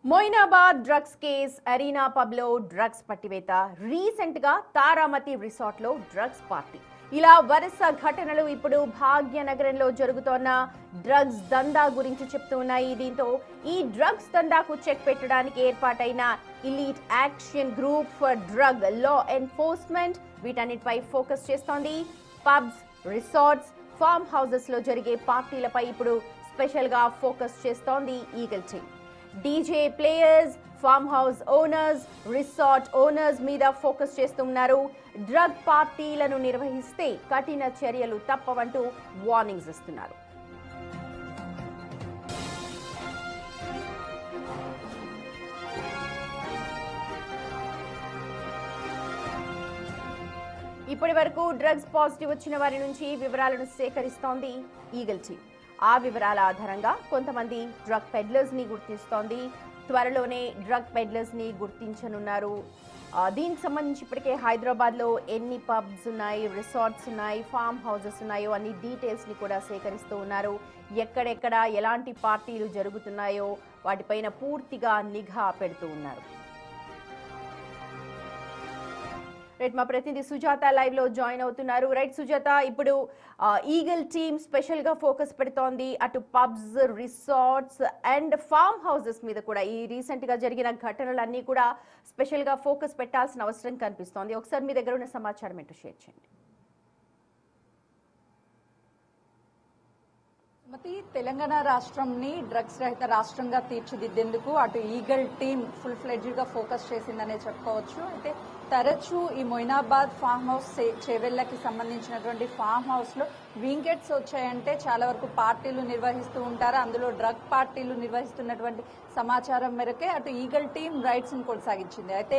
Moinabad drugs case, Arena పబ్లో drugs పట్టివేత, recent గా తారామతి రిసార్ట్ లో డ్రగ్స్ పార్టీ, ఇలా వరుస ఘటనలు ఇప్పుడు భాగ్యనగరంలో జరుగుతోన్న డ్రగ్స్ దందా గురించి చెప్తున్నాయి. దీంతో ఈ డ్రగ్స్ దందాకు చెక్ పెట్టడానికి ఏర్పాటైన elite action group for drug law enforcement వీటన్నిటిపై ఫోకస్ చేస్తోంది. పబ్స్, రిసార్ట్స్, ఫార్మ్ హౌసెస్ లో జరిగే పార్టీలపై ఇప్పుడు స్పెషల్ గా ఫోకస్ చేస్తోంది eagle team. DJ players, farm house owners, resort owners మీద ఫోకస్ చేస్తున్నారు. డ్రగ్ పార్టీలను నిర్వహిస్తే కఠిన చర్యలు తప్పవంటూ వార్నింగ్స్ ఇస్తున్నారు. ఇప్పటి వరకు డ్రగ్స్ పాజిటివ్ వచ్చిన వారి నుంచి వివరాలను సేకరిస్తోంది ఈగల్ టీమ్. ఆ వివరాల ఆధారంగా కొంతమంది డ్రగ్ పెడ్లర్స్ ని గుర్తిస్తోంది. త్వరలోనే డ్రగ్ పెడ్లర్స్ ని గుర్తించనున్నారు. దీనికి సంబంధించి ఇప్పటికే హైదరాబాద్ లో ఎన్ని పబ్స్ ఉన్నాయి, రిసార్ట్స్ ఉన్నాయి, ఫార్మ్ హౌసెస్ ఉన్నాయో అన్ని డీటెయిల్స్ ని కూడా సేకరిస్తూ ఉన్నారు. ఎక్కడెక్కడ ఎలాంటి పార్టీలు జరుగుతున్నాయో వాటిపైన పూర్తిగా నిఘా పెడుతూ ఉన్నారు. రైట్, మా ప్రతినిధి సుజాత లైవ్ లో జాయిన్ అవుతున్నారు. రైట్ సుజాత, ఇప్పుడు ఈగల్ టీమ్ స్పెషల్ గా ఫోకస్ పెడుతోంది అటు pubs, resorts and form houses మీద కూడా. ఈ రీసెంట్ గా జరిగిన ఘటనలన్నీ కూడా స్పెషల్ గా ఫోకస్ పెట్టాల్సిన అవసరం కనిపిస్తోంది. ఒకసారి మీ దగ్గర ఉన్న సమాచారం ఏంటో షేర్ చేయండి. తెలంగాణ రాష్ట్రంని డ్రగ్స్ రహిత రాష్ట్రంగా తీర్చిదిద్దేందుకు అటు ఈగల్ టీమ్ ఫుల్ ఫ్లెడ్జ్డ్ గా ఫోకస్ చేసిందనే చెప్పుకోవచ్చు. అయితే తరచూ ఈ మొయినాబాద్ ఫామ్ హౌస్, చేవెళ్లకి సంబంధించినటువంటి ఫామ్ హౌస్ లో వింకెట్స్ వచ్చాయంటే చాలా వరకు పార్టీలు నిర్వహిస్తూ ఉంటారు. అందులో డ్రగ్ పార్టీలు నిర్వహిస్తున్నటువంటి సమాచారం మేరకే అటు ఈగల్ టీమ్ రైడ్స్ ని కొనసాగించింది. అయితే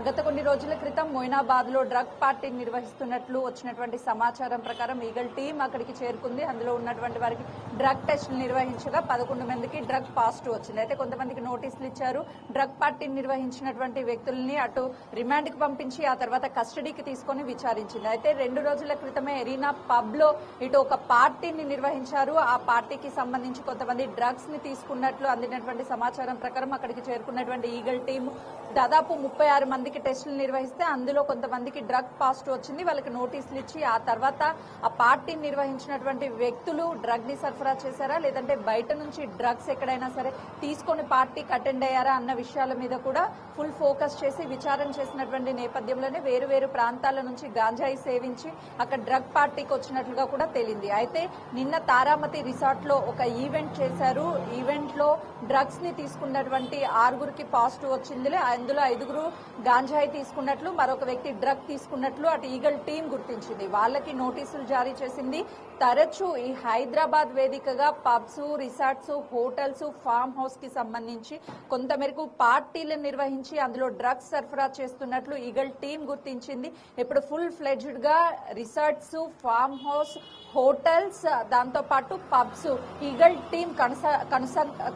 గత కొన్ని రోజుల క్రితం మొయినాబాద్ లో డ్రగ్ పార్టీ నిర్వహిస్తున్నట్లు వచ్చినటువంటి సమాచారం ప్రకారం ఈగల్ టీమ్ అక్కడికి చేరుకుంది. అందులో ఉన్నటువంటి వారికి డ్రగ్ టెస్టులు నిర్వహించగా 11 మందికి డ్రగ్ పాజిటివ్ వచ్చింది. అయితే కొంతమందికి నోటీసులు ఇచ్చారు. డ్రగ్ పార్టీని నిర్వహించినటువంటి వ్యక్తుల్ని అటు రిమాండ్ కి పంపించి ఆ తర్వాత కస్టడీకి తీసుకొని విచారించింది. అయితే 2 రోజుల క్రితమే అరీనా పబ్ లో ఇటు ఒక పార్టీని నిర్వహించారు. ఆ పార్టీకి సంబంధించి కొంతమంది డ్రగ్స్ ని తీసుకున్నట్లు అందినటువంటి సమాచారం ప్రకారం అక్కడికి చేరుకున్నటువంటి ఈగల్ టీమ్ దాదాపు 36 మందికి టెస్టులు నిర్వహిస్తే అందులో కొంతమందికి డ్రగ్ పాజిటివ్ వచ్చింది. వాళ్ళకి నోటీసులు ఇచ్చి ఆ తర్వాత ఆ పార్టీని నిర్వహించినటువంటి వ్యక్తులు డ్రగ్ ని సరఫరా చేశారా, లేదంటే బయట నుంచి డ్రగ్స్ ఎక్కడైనా సరే తీసుకొని పార్టీకి అటెండ్ అయ్యారా అన్న విషయాల మీద కూడా ఫుల్ ఫోకస్ చేసి విచారణ చేసినటువంటి నేపథ్యంలోనే వేరు వేరు ప్రాంతాల నుంచి గాంజాయి సేవించి అక్కడ డ్రగ్ పార్టీకి వచ్చినట్లుగా కూడా తేలింది. అయితే నిన్న తారామతి రిసార్ట్ లో ఒక ఈవెంట్ చేశారు. ఈవెంట్ లో డ్రగ్స్ ని తీసుకున్నటువంటి 6గురికి పాజిటివ్ వచ్చింది. అందులో 5గురు గాంజాయి తీసుకున్నట్లు, మరొక వ్యక్తి డ్రగ్ తీసుకున్నట్లు అటు ఈగల్ టీం గుర్తించింది. వాళ్ళకి నోటీసులు జారీ చేసింది. తరచూ ఈ హైదరాబాద్ వేదికగా pubs, resorts, hotels, farm house కి సంబంధించి కొంతమేరకు పార్టీలను నిర్వహించి అందులో డ్రగ్స్ సరఫరా చేస్తున్నట్లు ఈగల్ టీం గుర్తించింది. ఇప్పుడు ఫుల్ ఫ్లెడ్జ్డ్ గా రిసార్ట్స్, ఫామ్ హౌస్, హోటల్స్, దాంతో పాటు పబ్స్ ఈగల్ టీం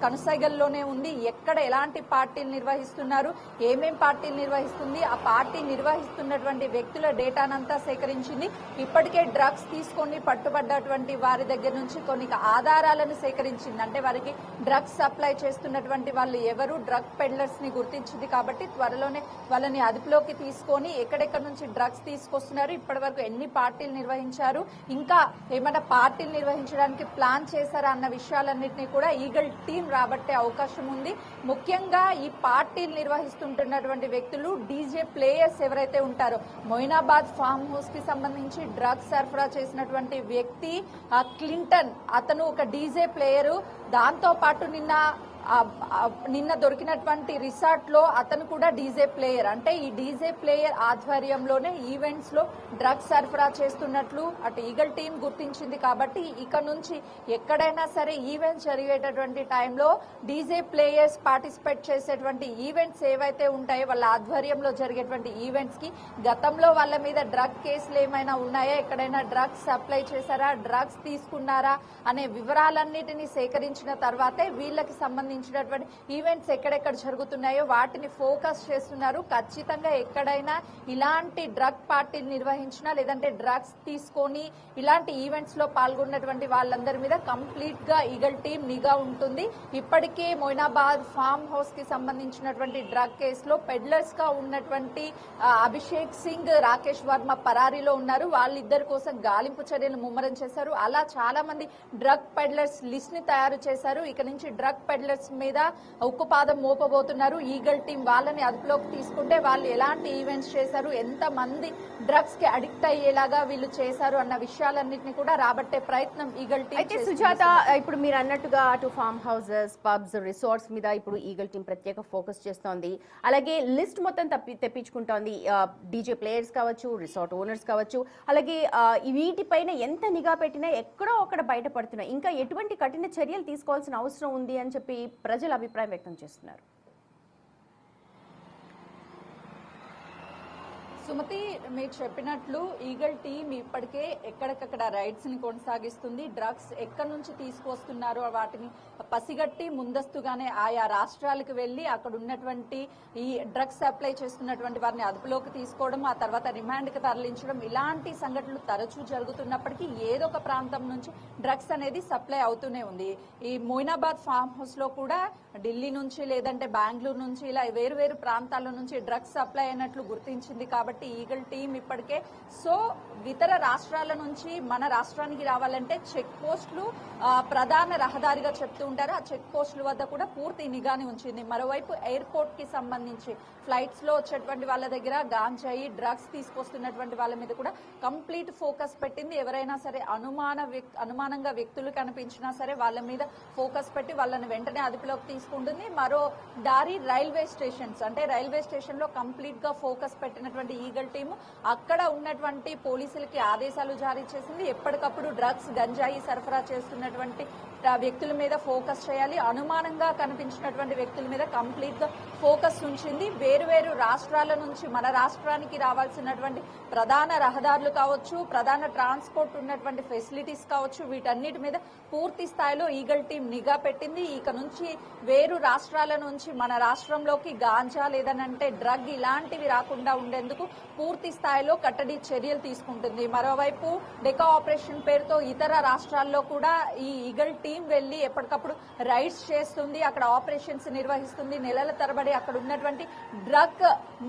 కనుసైగల్లోనే ఉంది. ఎక్కడ ఎలాంటి పార్టీలు నిర్వహిస్తున్నారు, ఏమేం పార్టీలు నిర్వహిస్తుంది, ఆ పార్టీ నిర్వహిస్తున్నటువంటి వ్యక్తుల డేటానంతా సేకరించింది. ఇప్పటికే డ్రగ్స్ తీసుకొని పట్టుబడ్డటువంటి వారి దగ్గర నుంచి కొన్ని ఆధారాలను సేకరించింది. అంటే వారికి డ్రగ్స్ సప్లై చేస్తున్నటువంటి వాళ్ళు ఎవరు, డ్రగ్ పెడ్లర్స్ ని గుర్తించింది. కాబట్టి త్వరలోనే వాళ్ళని అదుపులోకి తీసుకొని ఎక్కడెక్కడ నుంచి డ్రగ్స్ తీసుకొస్తున్నారు, ఇప్పటి వరకు ఎన్ని పార్టీలు నిర్వహించారు, ఇంకా ఏమైనా పార్టీలు నిర్వహించడానికి ప్లాన్ చేశారా అన్న విషయాలన్నింటినీ కూడా ఈగల్ టీం రాబట్టే అవకాశం ఉంది. ముఖ్యంగా ఈ పార్టీలు నిర్వహిస్తుంటున్నటువంటి వ్యక్తులు డీజే ప్లేయర్స్ ఎవరైతే ఉంటారో, మొయినాబాద్ ఫామ్ హౌస్ కి సంబంధించి డ్రగ్స్ సరఫరా చేసినటువంటి వ్యక్తి క్లింటన్, అతను ఒక డీజే ప్లేయరు. దాంతో పాటు నిన్న దొరికినటువంటి రిసార్ట్ లో అతను కూడా డీజే ప్లేయర్. అంటే ఈ డీజే ప్లేయర్ ఆధ్వర్యంలోనే ఈవెంట్స్ లో డ్రగ్స్ సరఫరా చేస్తున్నట్లు అటు ఈగల్ టీం గుర్తించింది. కాబట్టి ఇక నుంచి ఎక్కడైనా సరే ఈవెంట్స్ జరిగేటటువంటి టైంలో డీజే ప్లేయర్స్ పార్టిసిపేట్ చేసేటువంటి ఈవెంట్స్ ఏవైతే ఉంటాయో వాళ్ళ ఆధ్వర్యంలో జరిగేటువంటి ఈవెంట్స్ కి గతంలో వాళ్ళ మీద డ్రగ్ కేసులు ఏమైనా ఉన్నాయా, ఎక్కడైనా డ్రగ్స్ సప్లై చేశారా, డ్రగ్స్ తీసుకున్నారా అనే వివరాలన్నిటినీ సేకరించిన తర్వాతే వీళ్ళకి సంబంధించి సంబంధించినటువంటి ఈవెంట్స్ ఎక్కడెక్కడ జరుగుతున్నాయో వాటిని ఫోకస్ చేస్తున్నారు. ఖచ్చితంగా ఎక్కడైనా ఇలాంటి డ్రగ్ పార్టీలు నిర్వహించినా లేదంటే డ్రగ్స్ తీసుకొని ఇలాంటి ఈవెంట్స్ లో పాల్గొన్నటువంటి వాళ్ళందరి మీద కంప్లీట్ గా ఈగల్ టీం నిఘా ఉంటుంది. ఇప్పటికే మొయినాబాద్ ఫామ్ హౌస్ కి సంబంధించినటువంటి డ్రగ్ కేసులో పెడ్లర్స్ గా ఉన్నటువంటి అభిషేక్ సింగ్, రాకేష్ వర్మ పరారీలో ఉన్నారు. వాళ్ళిద్దరి కోసం గాలింపు చర్యలు ముమ్మరం చేశారు. అలా చాలా మంది డ్రగ్ పెడ్లర్స్ లిస్ట్ ని తయారు చేశారు. ఇక నుంచి డ్రగ్ పెడ్లర్స్ మీద ఉక్కుపాదం మోపబోతున్నారు. ఈగల్ టీం వాళ్ళని అదుపులోకి తీసుకుంటే వాళ్ళు ఎలాంటి ఈవెంట్స్ చేశారు, ఎంత మంది డ్రగ్స్ కి అడిక్ట్ అయ్యేలాగా వీళ్ళు చేశారు అన్న విషయాలన్నింటినీ కూడా రాబట్టే ప్రయత్నం ఈగల్ టీం. అయితే సుజాత, ఇప్పుడు మీరు అన్నట్టుగా అటు ఫామ్ హౌసెస్, పబ్స్, రిసార్ట్స్ మీద ఇప్పుడు ఈగల్ టీం ప్రత్యేక ఫోకస్ చేస్తోంది. అలాగే లిస్ట్ మొత్తం తెప్పించుకుంటోంది. డీజే ప్లేయర్స్ కావచ్చు, రిసార్ట్ ఓనర్స్ కావచ్చు, అలాగే వీటిపైన ఎంత నిఘా పెట్టినా ఎక్కడో ఒకటి బయటపడుతున్నాయి. ఇంకా ఎటువంటి కఠిన చర్యలు తీసుకోవాల్సిన అవసరం ఉంది అని చెప్పి ప్రజలు అభిప్రాయం వ్యక్తం చేస్తున్నారు. సుమతి, మీరు చెప్పినట్లు ఈగల్ టీం ఇప్పటికే ఎక్కడికక్కడ రైడ్స్ ని కొనసాగిస్తుంది. డ్రగ్స్ ఎక్కడి నుంచి తీసుకొస్తున్నారో వాటిని పసిగట్టి ముందస్తుగానే ఆయా రాష్ట్రాలకు వెళ్లి అక్కడ ఉన్నటువంటి ఈ డ్రగ్స్ సప్లై చేస్తున్నటువంటి వారిని అదుపులోకి తీసుకోవడం, ఆ తర్వాత రిమాండ్ కి తరలించడం, ఇలాంటి సంఘటనలు తరచూ జరుగుతున్నప్పటికీ ఏదో ఒక ప్రాంతం నుంచి డ్రగ్స్ అనేది సప్లై అవుతూనే ఉంది. ఈ మొయినాబాద్ ఫామ్ హౌస్ లో కూడా ఢిల్లీ నుంచి లేదంటే బెంగళూరు నుంచి ఇలా వేరు వేరు ప్రాంతాల నుంచి డ్రగ్స్ సప్లై అయినట్లు గుర్తించింది. కాబట్టి ఈగల్ టీం ఇప్పటికే ఇతర రాష్ట్రాల నుంచి మన రాష్ట్రానికి రావాలంటే చెక్ పోస్టులు ప్రధాన రహదారిగా చెప్తూ ఉంటారు. ఆ చెక్ పోస్టుల వద్ద కూడా పూర్తి నిఘాని ఉంచింది. మరోవైపు ఎయిర్పోర్ట్ కి సంబంధించి ఫ్లైట్స్ లో వచ్చేటువంటి వాళ్ళ దగ్గర గాంజాయి, డ్రగ్స్ తీసుకొస్తున్నటువంటి వాళ్ళ మీద కూడా కంప్లీట్ ఫోకస్ పెట్టింది. ఎవరైనా సరే అనుమానంగా వ్యక్తులు కనిపించినా సరే వాళ్ళ మీద ఫోకస్ పెట్టి వాళ్ళని వెంటనే అదుపులోకి తీసుకుంటుంది. మరో దారి రైల్వే స్టేషన్స్, అంటే రైల్వే స్టేషన్ లో కంప్లీట్ గా ఫోకస్ పెట్టినటువంటి ఈగల్ టీము అక్కడ ఉన్నటువంటి పోలీసులకి ఆదేశాలు జారీ చేసింది. ఎప్పటికప్పుడు డ్రగ్స్, గంజాయి సరఫరా చేస్తున్నటువంటి వ్యక్తుల మీద ఫోకస్ చేయాలి. అనుమానంగా కనిపించినటువంటి వ్యక్తుల మీద కంప్లీట్ గా ఫోకస్ ఉంచింది. వేరు రాష్ట్రాల నుంచి మన రాష్ట్రానికి రావాల్సినటువంటి ప్రధాన రహదారులు కావచ్చు, ప్రధాన ట్రాన్స్పోర్ట్ ఉన్నటువంటి ఫెసిలిటీస్ కావచ్చు, వీటన్నిటి మీద పూర్తి స్థాయిలో ఈగల్ టీం నిఘా పెట్టింది. ఇక నుంచి వేరు రాష్ట్రాల నుంచి మన రాష్ట్రంలోకి గాంజా లేదనంటే డ్రగ్ ఇలాంటివి రాకుండా ఉండేందుకు పూర్తి స్థాయిలో కట్టడి చర్యలు తీసుకుంటుంది. మరోవైపు డెకా ఆపరేషన్ పేరుతో ఇతర రాష్ట్రాల్లో కూడా ఈ ఈగల్ టీం వెళ్లి ఎప్పటికప్పుడు రైడ్స్ చేస్తుంది, అక్కడ ఆపరేషన్స్ నిర్వహిస్తుంది. నెలల తరబడి అక్కడ ఉన్నటువంటి డ్రగ్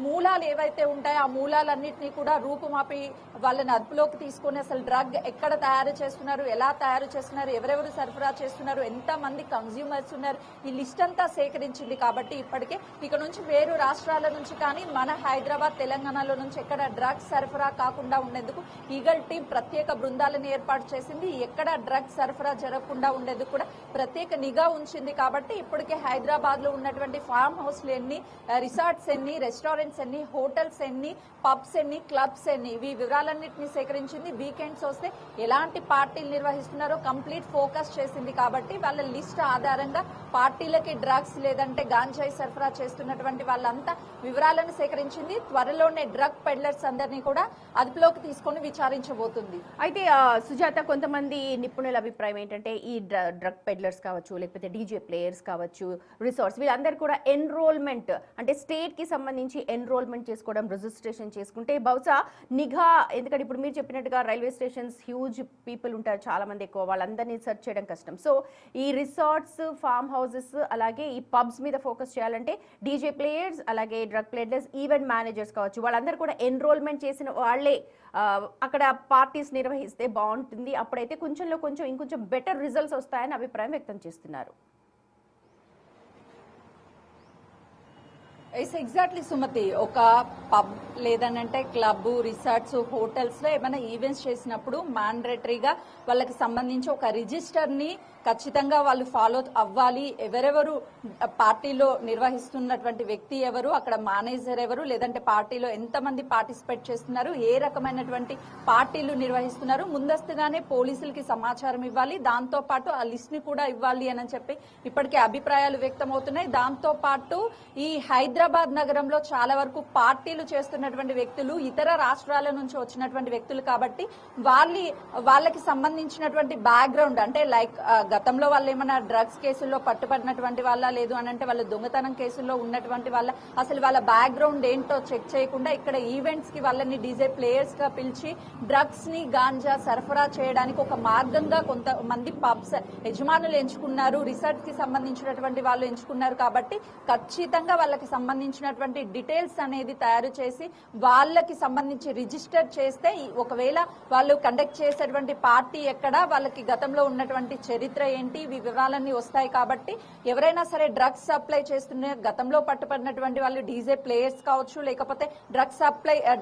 మూలాలు ఏవైతే ఉంటాయో ఆ మూలాలన్నింటినీ కూడా రూపుమాపి వాళ్ళని అదుపులోకి తీసుకుని అసలు డ్రగ్ ఎక్కడ తయారు చేస్తున్నారు, ఎలా తయారు చేస్తున్నారు, ఎవరెవరు సరఫరా చేస్తున్నారు, ఎంత మంది కన్స్యూమర్స్ ఉన్నారు, ఈ లిస్ట్ అంతా సేకరించింది. కాబట్టి ఇప్పటికే ఇక నుంచి వేరు రాష్ట్రాల నుంచి కానీ మన హైదరాబాద్, తెలంగాణలో నుంచి ఎక్కడ డ్రగ్స్ సరఫరా కాకుండా ఉండేందుకు ఈగల్ టీం ప్రత్యేక బృందాలను ఏర్పాటు చేసింది. ఎక్కడ డ్రగ్స్ సరఫరా జరగకుండా ఉండేందుకు కూడా ప్రత్యేక నిఘా ఉంచింది. కాబట్టి ఇప్పటికే హైదరాబాద్ లో ఉన్నటువంటి ఫామ్ హౌస్లు ఎన్ని, రిసార్ట్స్ ఎన్ని, రెస్టారెంట్స్ ఎన్ని, హోటల్స్ ఎన్ని, పబ్స్ ఎన్ని, క్లబ్స్ ఎన్ని, ఇవి వివరాలన్నింటినీ సేకరించింది. వీకెండ్స్ వస్తే ఎలాంటి పార్టీలు నిర్వహిస్తున్నారో కంప్లీట్ ఫోకస్ చేసింది. కాబట్టి వాళ్ళ లిస్ట్ ఆధారంగా పార్టీలకి డ్రగ్స్ లేదంటే గాంజాయి సరఫరా చేస్తున్నటువంటి వాళ్ళంతా వివరాలను సేకరించింది. త్వరలోనే డ్రగ్ పెడ్లర్స్ అందరినీ కూడా అదుపులోకి తీసుకొని విచారించబోతుంది. అయితే సుజాత, కొంతమంది నిపుణుల అభిప్రాయం ఏంటంటే ఈ డ్రగ్ పెడ్లర్స్ కావచ్చు, లేకపోతే డీజే ప్లేయర్స్ కావచ్చు, రిసార్ట్స్, వీళ్ళందరూ కూడా ఎన్రోల్మెంట్ అంటే స్టేట్ కి సంబంధించి ఎన్రోల్మెంట్ చేసుకోవడం, రిజిస్ట్రేషన్ చేసుకుంటే బహుశా నిఘా, ఎందుకంటే ఇప్పుడు మీరు చెప్పినట్టుగా రైల్వే స్టేషన్స్ హ్యూజ్ పీపుల్ ఉంటారు, చాలా మంది ఎక్కువ, వాళ్ళందరినీ సెర్చ్ చేయడం కష్టం. సో ఈ రిసార్ట్స్, ఫామ్ హౌసెస్, అలాగే ఈ పబ్స్ మీద ఫోకస్ చేయాలంటే డీజే ప్లేయర్స్, అలాగే డ్రగ్ ప్లేయర్స్, ఈవెంట్ మేనేజర్స్ కావచ్చు, వాళ్ళందరూ కూడా ఎన్రోల్మెంట్ చేసిన వాళ్ళే అక్కడ పార్టీస్ నిర్వహిస్తే బాగుంటుంది. అప్పుడైతే కొంచెంలో కొంచెం ఇంకొంచెం బెటర్ రిజల్ట్స్ వస్తాయని అభిప్రాయం వ్యక్తం చేస్తున్నారు. ఎగ్జాక్ట్లీ సుమతి, ఒక పబ్ లేదనంటే క్లబ్, రిసార్ట్స్, హోటల్స్ లో ఏమైనా ఈవెంట్స్ చేసినప్పుడు మ్యాండేటరీగా వాళ్ళకి సంబంధించి ఒక రిజిస్టర్ ని ఖచ్చితంగా వాళ్ళు ఫాలో అవ్వాలి. ఎవరెవరు పార్టీలో నిర్వహిస్తున్నటువంటి వ్యక్తి ఎవరు, అక్కడ మేనేజర్ ఎవరు, లేదంటే పార్టీలో ఎంతమంది పార్టిసిపేట్ చేస్తున్నారు, ఏ రకమైనటువంటి పార్టీలు నిర్వహిస్తున్నారు, ముందస్తుగానే పోలీసులకి సమాచారం ఇవ్వాలి. దాంతో పాటు ఆ లిస్ట్ ని కూడా ఇవ్వాలి అని చెప్పి ఇప్పటికే అభిప్రాయాలు వ్యక్తమవుతున్నాయి. దాంతో పాటు ఈ హైదరాబాద్ హైదరాబాద్ నగరంలో చాలా వరకు పార్టీలు చేస్తున్నటువంటి వ్యక్తులు ఇతర రాష్ట్రాల నుంచి వచ్చినటువంటి వ్యక్తులు కాబట్టి వాళ్ళకి సంబంధించినటువంటి బ్యాక్గ్రౌండ్ అంటే లైక్ గతంలో వాళ్ళు ఏమైనా డ్రగ్స్ కేసుల్లో పట్టుబడినటువంటి వాళ్ళ, లేదు అని అంటే వాళ్ళు దొంగతనం కేసుల్లో ఉన్నటువంటి వాళ్ళ, అసలు వాళ్ళ బ్యాక్గ్రౌండ్ ఏంటో చెక్ చేయకుండా ఇక్కడ ఈవెంట్స్ కి వాళ్ళని డీజే ప్లేయర్స్ గా పిలిచి డ్రగ్స్ ని గాంజా సరఫరా చేయడానికి ఒక మార్గంగా కొంతమంది పబ్స్ యజమానులు ఎంచుకున్నారు, రిసార్ట్స్ కి సంబంధించినటువంటి వాళ్ళు ఎంచుకున్నారు. కాబట్టి ఖచ్చితంగా వాళ్ళకి సంబంధించినటువంటి డీటెయిల్స్ అనేది తయారు చేసి వాళ్ళకి సంబంధించి రిజిస్టర్ చేస్తే ఒకవేళ వాళ్ళు కండక్ట్ చేసేటువంటి పార్టీ ఎక్కడ, వాళ్ళకి గతంలో ఉన్నటువంటి చరిత్ర ఏంటి, ఇవి వివరాలన్నీ వస్తాయి. కాబట్టి ఎవరైనా సరే డ్రగ్స్ సప్లై చేస్తున్న గతంలో పట్టుబడినటువంటి వాళ్ళు డీజే ప్లేయర్స్ కావచ్చు, లేకపోతే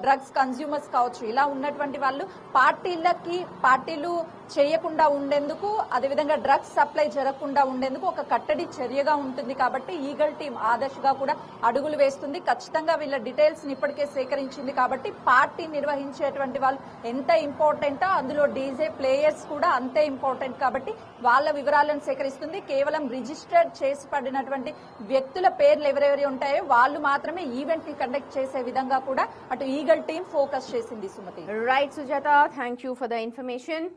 డ్రగ్స్ కన్స్యూమర్స్ కావచ్చు, ఇలా ఉన్నటువంటి వాళ్ళు పార్టీలు చేయకుండా ఉండేందుకు, అదేవిధంగా డ్రగ్స్ సప్లై జరగకుండా ఉండేందుకు ఒక కట్టడి చర్యగా ఉంటుంది. కాబట్టి ఈగల్ టీం ఆ దశగా కూడా అడుగులు వేస్తుంది. ఖచ్చితంగా వీళ్ళ డీటెయిల్స్ ని ఇప్పటికే సేకరించింది. కాబట్టి పార్టీ నిర్వహించేటువంటి వాళ్ళు ఎంత ఇంపార్టెంటో అందులో డీజే ప్లేయర్స్ కూడా అంతే ఇంపార్టెంట్. కాబట్టి వాళ్ళ వివరాలను సేకరిస్తుంది. కేవలం రిజిస్టర్ చేసి పడినటువంటి వ్యక్తుల పేర్లు ఎవరెవరి ఉంటాయో వాళ్ళు మాత్రమే ఈవెంట్ ని కండక్ట్ చేసే విధంగా కూడా అటు ఈగల్ టీం ఫోకస్ చేసింది. Sumathi. Right Sujatha, thank you for the information.